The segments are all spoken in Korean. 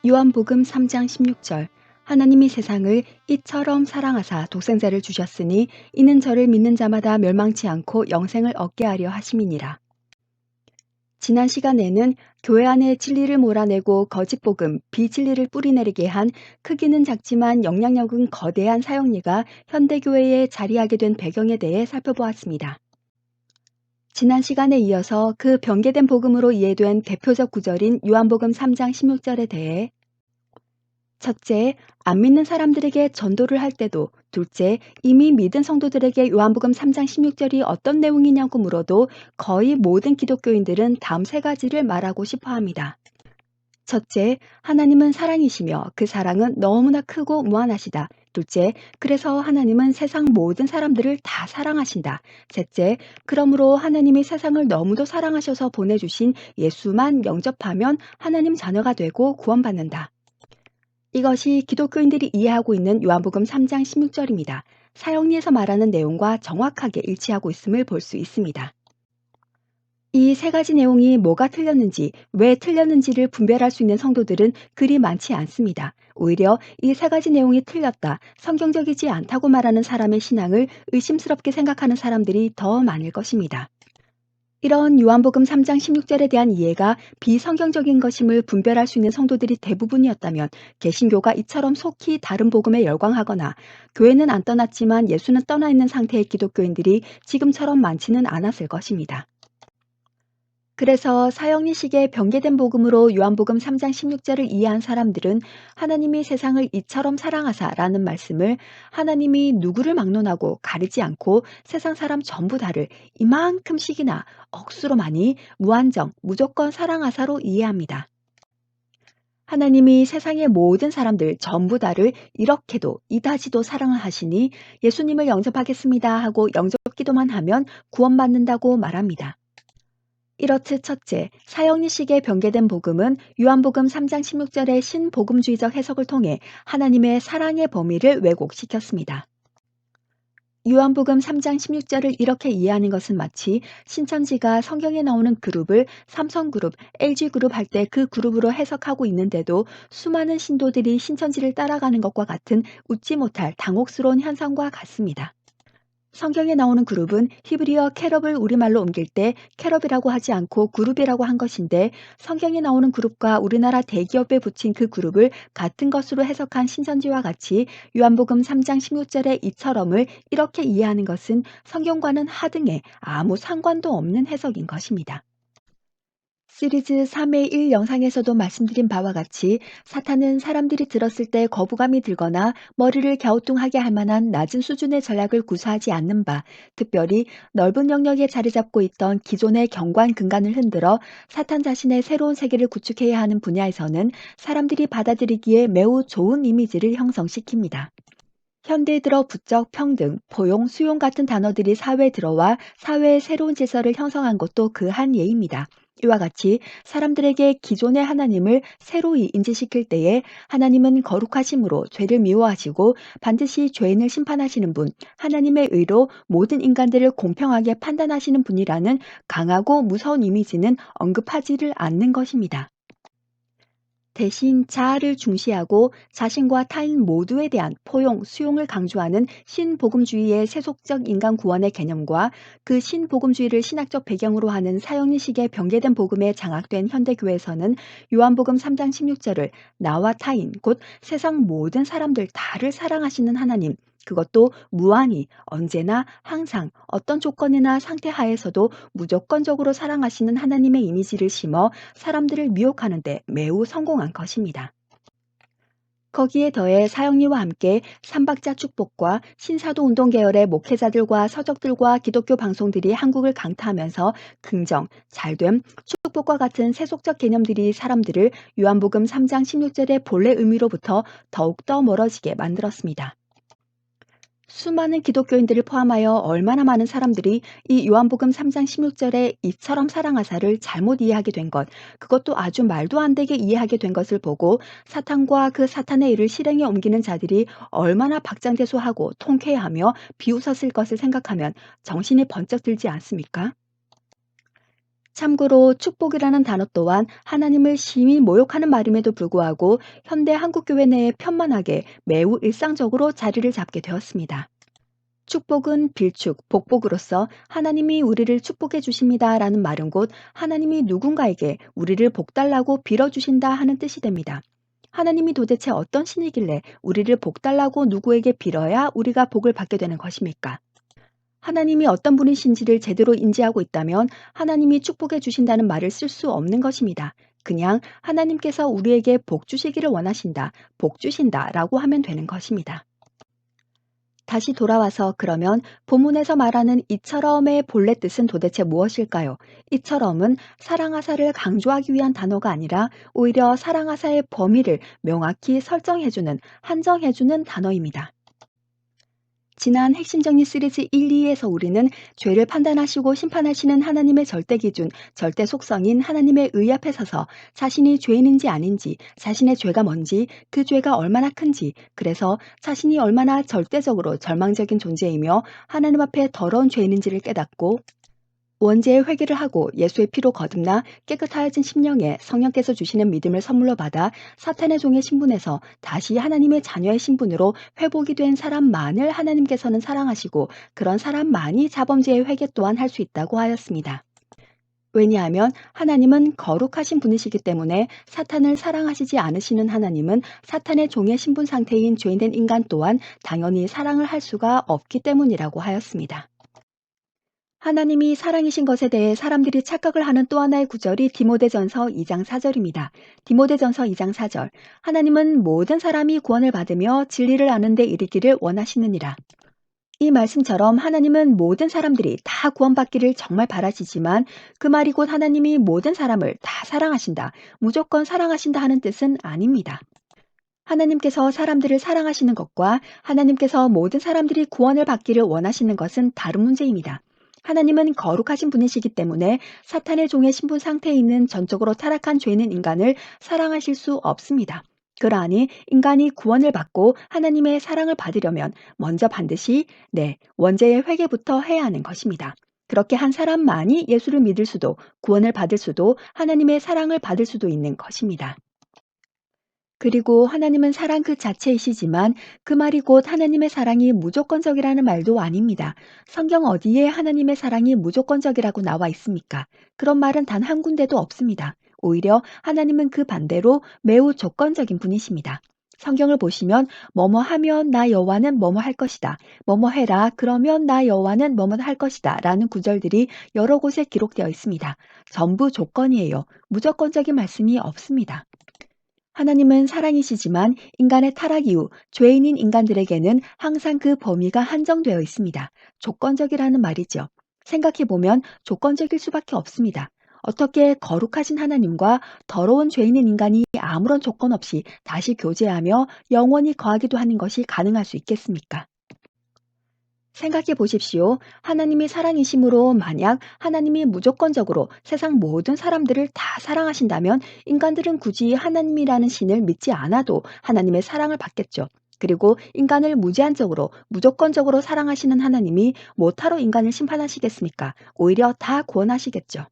요한복음 3장 16절 하나님이 세상을 이처럼 사랑하사 독생자를 주셨으니 이는 저를 믿는 자마다 멸망치 않고 영생을 얻게 하려 하심이니라. 지난 시간에는 교회 안에 진리를 몰아내고 거짓 복음, 비진리를 뿌리내리게 한 크기는 작지만 영향력은 거대한 사형리가 현대교회에 자리하게 된 배경에 대해 살펴보았습니다. 지난 시간에 이어서 그 변개된 복음으로 이해된 대표적 구절인 요한복음 3장 16절에 대해 첫째, 안 믿는 사람들에게 전도를 할 때도, 둘째, 이미 믿은 성도들에게 요한복음 3장 16절이 어떤 내용이냐고 물어도 거의 모든 기독교인들은 다음 세 가지를 말하고 싶어 합니다. 첫째, 하나님은 사랑이시며 그 사랑은 너무나 크고 무한하시다. 둘째, 그래서 하나님은 세상 모든 사람들을 다 사랑하신다. 셋째, 그러므로 하나님이 세상을 너무도 사랑하셔서 보내주신 예수만 영접하면 하나님 자녀가 되고 구원받는다. 이것이 기독교인들이 이해하고 있는 요한복음 3장 16절입니다. 사형리에서 말하는 내용과 정확하게 일치하고 있음을 볼 수 있습니다. 이 세 가지 내용이 뭐가 틀렸는지, 왜 틀렸는지를 분별할 수 있는 성도들은 그리 많지 않습니다. 오히려 이 세 가지 내용이 틀렸다, 성경적이지 않다고 말하는 사람의 신앙을 의심스럽게 생각하는 사람들이 더 많을 것입니다. 이런 요한복음 3장 16절에 대한 이해가 비성경적인 것임을 분별할 수 있는 성도들이 대부분이었다면 개신교가 이처럼 속히 다른 복음에 열광하거나 교회는 안 떠났지만 예수는 떠나 있는 상태의 기독교인들이 지금처럼 많지는 않았을 것입니다. 그래서 사형리식의 변개된 복음으로 요한복음 3장 16절을 이해한 사람들은 하나님이 세상을 이처럼 사랑하사라는 말씀을 하나님이 누구를 막론하고 가리지 않고 세상 사람 전부 다를 이만큼씩이나 억수로 많이 무한정 무조건 사랑하사로 이해합니다. 하나님이 세상의 모든 사람들 전부 다를 이렇게도 이다지도 사랑을 하시니 예수님을 영접하겠습니다 하고 영접기도만 하면 구원받는다고 말합니다. 이렇듯 첫째, 사형리식의 변개된 복음은 요한복음 3장 16절의 신복음주의적 해석을 통해 하나님의 사랑의 범위를 왜곡시켰습니다. 요한복음 3장 16절을 이렇게 이해하는 것은 마치 신천지가 성경에 나오는 그룹을 삼성그룹, LG그룹 할 때 그 그룹으로 해석하고 있는데도 수많은 신도들이 신천지를 따라가는 것과 같은 웃지 못할 당혹스러운 현상과 같습니다. 성경에 나오는 그룹은 히브리어 캐럽을 우리말로 옮길 때 캐럽이라고 하지 않고 그룹이라고 한 것인데 성경에 나오는 그룹과 우리나라 대기업에 붙인 그 그룹을 같은 것으로 해석한 신천지와 같이 요한복음 3장 16절의 이처럼을 이렇게 이해하는 것은 성경과는 하등에 아무 상관도 없는 해석인 것입니다. 시리즈 3의 1 영상에서도 말씀드린 바와 같이 사탄은 사람들이 들었을 때 거부감이 들거나 머리를 갸우뚱하게 할 만한 낮은 수준의 전략을 구사하지 않는 바, 특별히 넓은 영역에 자리 잡고 있던 기존의 경관 근간을 흔들어 사탄 자신의 새로운 세계를 구축해야 하는 분야에서는 사람들이 받아들이기에 매우 좋은 이미지를 형성시킵니다. 현대에 들어 부쩍 평등, 포용, 수용 같은 단어들이 사회에 들어와 사회의 새로운 질서를 형성한 것도 그 한 예입니다. 이와 같이 사람들에게 기존의 하나님을 새로이 인지시킬 때에 하나님은 거룩하심으로 죄를 미워하시고 반드시 죄인을 심판하시는 분, 하나님의 의로 모든 인간들을 공평하게 판단하시는 분이라는 강하고 무서운 이미지는 언급하지를 않는 것입니다. 대신 자아를 중시하고 자신과 타인 모두에 대한 포용, 수용을 강조하는 신복음주의의 세속적 인간 구원의 개념과 그 신복음주의를 신학적 배경으로 하는 사형리식의 변개된 복음에 장악된 현대교회에서는 요한복음 3장 16절을 나와 타인, 곧 세상 모든 사람들 다를 사랑하시는 하나님, 그것도 무한히 언제나 항상 어떤 조건이나 상태 하에서도 무조건적으로 사랑하시는 하나님의 이미지를 심어 사람들을 미혹하는 데 매우 성공한 것입니다. 거기에 더해 사형리와 함께 삼박자 축복과 신사도 운동 계열의 목회자들과 서적들과 기독교 방송들이 한국을 강타하면서 긍정, 잘됨, 축복과 같은 세속적 개념들이 사람들을 요한복음 3장 16절의 본래 의미로부터 더욱더 멀어지게 만들었습니다. 수많은 기독교인들을 포함하여 얼마나 많은 사람들이 이 요한복음 3장 16절에 이처럼 사랑하사를 잘못 이해하게 된 것, 그것도 아주 말도 안 되게 이해하게 된 것을 보고 사탄과 그 사탄의 일을 실행에 옮기는 자들이 얼마나 박장대소하고 통쾌해하며 비웃었을 것을 생각하면 정신이 번쩍 들지 않습니까? 참고로 축복이라는 단어 또한 하나님을 심히 모욕하는 말임에도 불구하고 현대 한국교회 내에 편만하게 매우 일상적으로 자리를 잡게 되었습니다. 축복은 빌축, 복복으로서 하나님이 우리를 축복해 주십니다라는 말은 곧 하나님이 누군가에게 우리를 복달라고 빌어주신다 하는 뜻이 됩니다. 하나님이 도대체 어떤 신이길래 우리를 복달라고 누구에게 빌어야 우리가 복을 받게 되는 것입니까? 하나님이 어떤 분이신지를 제대로 인지하고 있다면 하나님이 축복해 주신다는 말을 쓸 수 없는 것입니다. 그냥 하나님께서 우리에게 복 주시기를 원하신다, 복 주신다라고 하면 되는 것입니다. 다시 돌아와서 그러면 본문에서 말하는 이처럼의 본래 뜻은 도대체 무엇일까요? 이처럼은 사랑하사를 강조하기 위한 단어가 아니라 오히려 사랑하사의 범위를 명확히 설정해주는, 한정해주는 단어입니다. 지난 핵심정리 시리즈 1, 2에서 우리는 죄를 판단하시고 심판하시는 하나님의 절대 기준, 절대 속성인 하나님의 의 앞에 서서 자신이 죄인인지 아닌지, 자신의 죄가 뭔지, 그 죄가 얼마나 큰지, 그래서 자신이 얼마나 절대적으로 절망적인 존재이며 하나님 앞에 더러운 죄인인지를 깨닫고 원죄의 회개를 하고 예수의 피로 거듭나 깨끗하여진 심령에 성령께서 주시는 믿음을 선물로 받아 사탄의 종의 신분에서 다시 하나님의 자녀의 신분으로 회복이 된 사람만을 하나님께서는 사랑하시고 그런 사람만이 자범죄의 회개 또한 할 수 있다고 하였습니다. 왜냐하면 하나님은 거룩하신 분이시기 때문에 사탄을 사랑하시지 않으시는 하나님은 사탄의 종의 신분 상태인 죄인된 인간 또한 당연히 사랑을 할 수가 없기 때문이라고 하였습니다. 하나님이 사랑이신 것에 대해 사람들이 착각을 하는 또 하나의 구절이 디모데전서 2장 4절입니다. 디모데전서 2장 4절. 하나님은 모든 사람이 구원을 받으며 진리를 아는 데 이르기를 원하시느니라. 이 말씀처럼 하나님은 모든 사람들이 다 구원받기를 정말 바라시지만 그 말이 곧 하나님이 모든 사람을 다 사랑하신다, 무조건 사랑하신다 하는 뜻은 아닙니다. 하나님께서 사람들을 사랑하시는 것과 하나님께서 모든 사람들이 구원을 받기를 원하시는 것은 다른 문제입니다. 하나님은 거룩하신 분이시기 때문에 사탄의 종의 신분 상태에 있는 전적으로 타락한 죄 있는 인간을 사랑하실 수 없습니다. 그러하니 인간이 구원을 받고 하나님의 사랑을 받으려면 먼저 반드시 원죄의 회개부터 해야 하는 것입니다. 그렇게 한 사람만이 예수를 믿을 수도 구원을 받을 수도 하나님의 사랑을 받을 수도 있는 것입니다. 그리고 하나님은 사랑 그 자체이시지만 그 말이 곧 하나님의 사랑이 무조건적이라는 말도 아닙니다. 성경 어디에 하나님의 사랑이 무조건적이라고 나와 있습니까? 그런 말은 단 한 군데도 없습니다. 오히려 하나님은 그 반대로 매우 조건적인 분이십니다. 성경을 보시면 뭐뭐 하면 나 여호와는 뭐뭐 할 것이다. 뭐뭐 해라 그러면 나 여호와는 뭐뭐 할 것이다. 라는 구절들이 여러 곳에 기록되어 있습니다. 전부 조건이에요. 무조건적인 말씀이 없습니다. 하나님은 사랑이시지만 인간의 타락 이후 죄인인 인간들에게는 항상 그 범위가 한정되어 있습니다. 조건적이라는 말이죠. 생각해보면 조건적일 수밖에 없습니다. 어떻게 거룩하신 하나님과 더러운 죄인인 인간이 아무런 조건 없이 다시 교제하며 영원히 거하기도 하는 것이 가능할 수 있겠습니까? 생각해 보십시오. 하나님이 사랑이심으로 만약 하나님이 무조건적으로 세상 모든 사람들을 다 사랑하신다면 인간들은 굳이 하나님이라는 신을 믿지 않아도 하나님의 사랑을 받겠죠. 그리고 인간을 무제한적으로, 무조건적으로 사랑하시는 하나님이 뭐하러 인간을 심판하시겠습니까? 오히려 다 구원하시겠죠.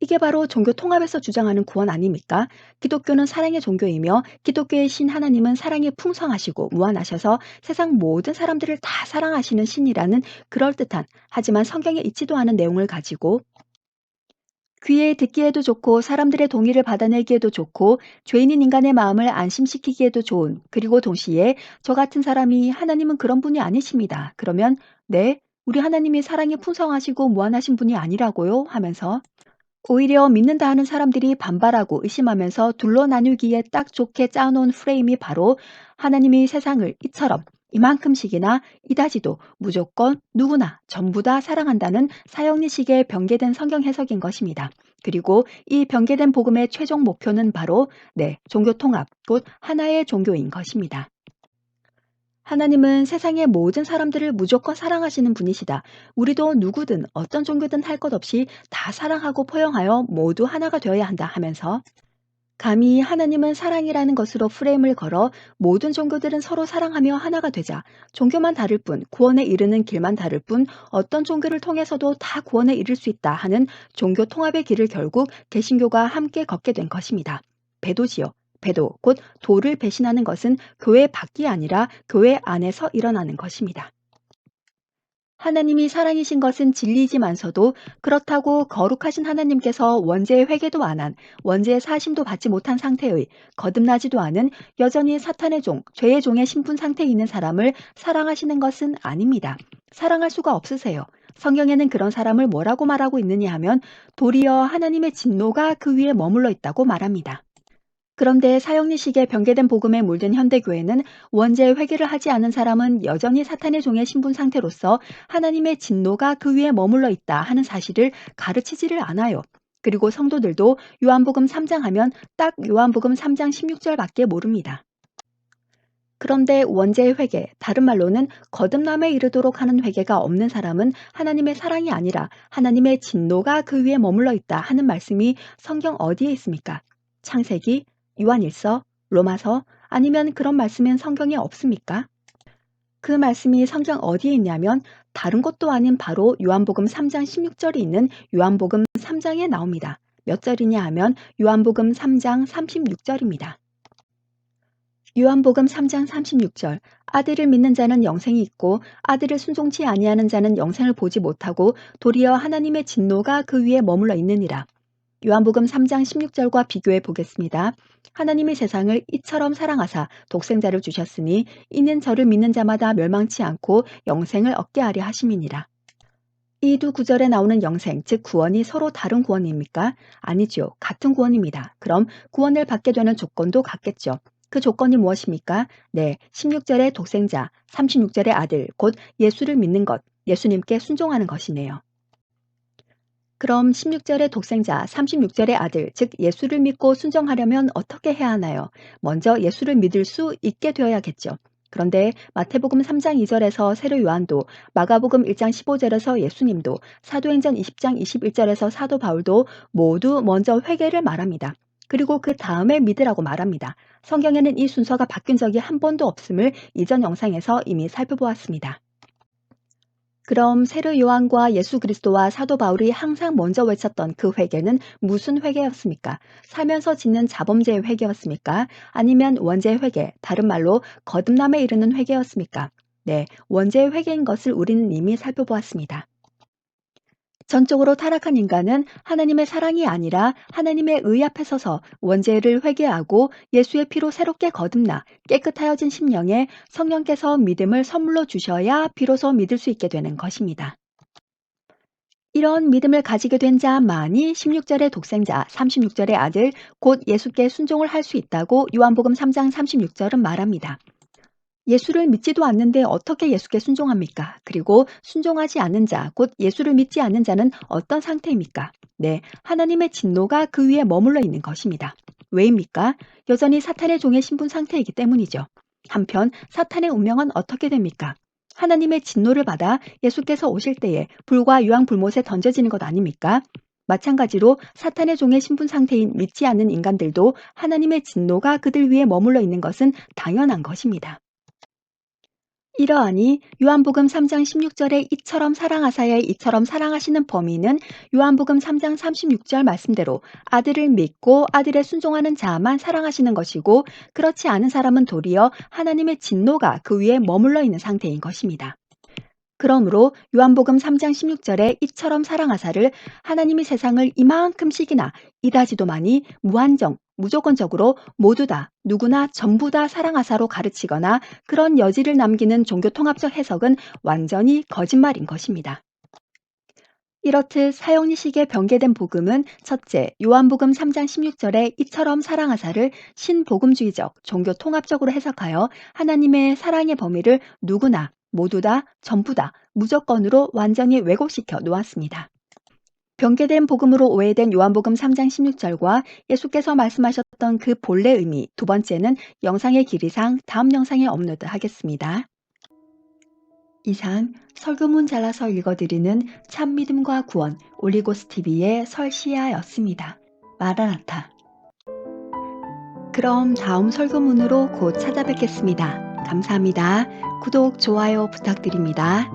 이게 바로 종교 통합에서 주장하는 구원 아닙니까? 기독교는 사랑의 종교이며 기독교의 신 하나님은 사랑이 풍성하시고 무한하셔서 세상 모든 사람들을 다 사랑하시는 신이라는 그럴듯한 하지만 성경에 있지도 않은 내용을 가지고 귀에 듣기에도 좋고 사람들의 동의를 받아내기에도 좋고 죄인인 인간의 마음을 안심시키기에도 좋은 그리고 동시에 저 같은 사람이 하나님은 그런 분이 아니십니다. 그러면 네, 우리 하나님이 사랑이 풍성하시고 무한하신 분이 아니라고요? 하면서 오히려 믿는다 하는 사람들이 반발하고 의심하면서 둘로 나누기에 딱 좋게 짜놓은 프레임이 바로 하나님이 세상을 이처럼 이만큼씩이나 이다지도 무조건 누구나 전부 다 사랑한다는 사형리식의 변개된 성경 해석인 것입니다. 그리고 이 변개된 복음의 최종 목표는 바로 종교 통합, 곧 하나의 종교인 것입니다. 하나님은 세상의 모든 사람들을 무조건 사랑하시는 분이시다. 우리도 누구든 어떤 종교든 할 것 없이 다 사랑하고 포용하여 모두 하나가 되어야 한다 하면서 감히 하나님은 사랑이라는 것으로 프레임을 걸어 모든 종교들은 서로 사랑하며 하나가 되자 종교만 다를 뿐 구원에 이르는 길만 다를 뿐 어떤 종교를 통해서도 다 구원에 이를 수 있다 하는 종교 통합의 길을 결국 개신교가 함께 걷게 된 것입니다. 배도지요. 배도 곧 도를 배신하는 것은 교회 밖이 아니라 교회 안에서 일어나는 것입니다. 하나님이 사랑이신 것은 진리이지만서도 그렇다고 거룩하신 하나님께서 원죄의 회개도 안 한, 원죄의 사심도 받지 못한 상태의 거듭나지도 않은 여전히 사탄의 종, 죄의 종의 신분 상태에 있는 사람을 사랑하시는 것은 아닙니다. 사랑할 수가 없으세요. 성경에는 그런 사람을 뭐라고 말하고 있느냐 하면 도리어 하나님의 진노가 그 위에 머물러 있다고 말합니다. 그런데 사형리식에 변개된 복음에 물든 현대교회는 원죄의 회개를 하지 않은 사람은 여전히 사탄의 종의 신분 상태로서 하나님의 진노가 그 위에 머물러 있다 하는 사실을 가르치지를 않아요. 그리고 성도들도 요한복음 3장 하면 딱 요한복음 3장 16절밖에 모릅니다. 그런데 원죄의 회개, 다른 말로는 거듭남에 이르도록 하는 회개가 없는 사람은 하나님의 사랑이 아니라 하나님의 진노가 그 위에 머물러 있다 하는 말씀이 성경 어디에 있습니까? 창세기, 요한일서, 로마서 아니면 그런 말씀은 성경에 없습니까? 그 말씀이 성경 어디에 있냐면 다른 곳도 아닌 바로 요한복음 3장 16절이 있는 요한복음 3장에 나옵니다. 몇 절이냐 하면 요한복음 3장 36절입니다. 요한복음 3장 36절 아들을 믿는 자는 영생이 있고 아들을 순종치 아니하는 자는 영생을 보지 못하고 도리어 하나님의 진노가 그 위에 머물러 있느니라. 요한복음 3장 16절과 비교해 보겠습니다. 하나님이 세상을 이처럼 사랑하사 독생자를 주셨으니 이는 저를 믿는 자마다 멸망치 않고 영생을 얻게 하려 하심이니라. 이 두 구절에 나오는 영생, 즉 구원이 서로 다른 구원입니까? 아니죠. 같은 구원입니다. 그럼 구원을 받게 되는 조건도 같겠죠. 그 조건이 무엇입니까? 네, 16절의 독생자, 36절의 아들, 곧 예수를 믿는 것, 예수님께 순종하는 것이네요. 그럼 16절의 독생자, 36절의 아들, 즉 예수를 믿고 순종하려면 어떻게 해야 하나요? 먼저 예수를 믿을 수 있게 되어야겠죠. 그런데 마태복음 3장 2절에서 세례 요한도, 마가복음 1장 15절에서 예수님도, 사도행전 20장 21절에서 사도 바울도 모두 먼저 회개를 말합니다. 그리고 그 다음에 믿으라고 말합니다. 성경에는 이 순서가 바뀐 적이 한 번도 없음을 이전 영상에서 이미 살펴보았습니다. 그럼 세례 요한과 예수 그리스도와 사도 바울이 항상 먼저 외쳤던 그 회개는 무슨 회개였습니까? 살면서 짓는 자범죄의 회개였습니까? 아니면 원죄의 회개, 다른 말로 거듭남에 이르는 회개였습니까? 네, 원죄의 회개인 것을 우리는 이미 살펴보았습니다. 전적으로 타락한 인간은 하나님의 사랑이 아니라 하나님의 의 앞에 서서 원죄를 회개하고 예수의 피로 새롭게 거듭나 깨끗하여진 심령에 성령께서 믿음을 선물로 주셔야 비로소 믿을 수 있게 되는 것입니다. 이런 믿음을 가지게 된 자만이 16절의 독생자, 36절의 아들, 곧 예수께 순종을 할 수 있다고 요한복음 3장 36절은 말합니다. 예수를 믿지도 않는데 어떻게 예수께 순종합니까? 그리고 순종하지 않는 자, 곧 예수를 믿지 않는 자는 어떤 상태입니까? 네, 하나님의 진노가 그 위에 머물러 있는 것입니다. 왜입니까? 여전히 사탄의 종의 신분 상태이기 때문이죠. 한편 사탄의 운명은 어떻게 됩니까? 하나님의 진노를 받아 예수께서 오실 때에 불과 유황불못에 던져지는 것 아닙니까? 마찬가지로 사탄의 종의 신분 상태인 믿지 않는 인간들도 하나님의 진노가 그들 위에 머물러 있는 것은 당연한 것입니다. 이러하니 요한복음 3장 16절에 이처럼 사랑하사의 이처럼 사랑하시는 범위는 요한복음 3장 36절 말씀대로 아들을 믿고 아들에 순종하는 자만 사랑하시는 것이고 그렇지 않은 사람은 도리어 하나님의 진노가 그 위에 머물러 있는 상태인 것입니다. 그러므로 요한복음 3장 16절에 이처럼 사랑하사를 하나님이 세상을 이만큼씩이나 이다지도 많이 무한정, 무조건적으로 모두 다, 누구나 전부 다 사랑하사로 가르치거나 그런 여지를 남기는 종교통합적 해석은 완전히 거짓말인 것입니다. 이렇듯 사형리식에 변개된 복음은 첫째, 요한복음 3장 16절에 이처럼 사랑하사를 신복음주의적, 종교통합적으로 해석하여 하나님의 사랑의 범위를 누구나, 모두 다, 전부 다, 무조건으로 완전히 왜곡시켜 놓았습니다. 변개된 복음으로 오해된 요한복음 3장 16절과 예수께서 말씀하셨던 그 본래 의미, 두 번째는 영상의 길이상 다음 영상에 업로드하겠습니다. 이상 설교문 잘라서 읽어드리는 참믿음과 구원 올리고스 TV의 설시아였습니다. 마라나타. 그럼 다음 설교문으로 곧 찾아뵙겠습니다. 감사합니다. 구독, 좋아요 부탁드립니다.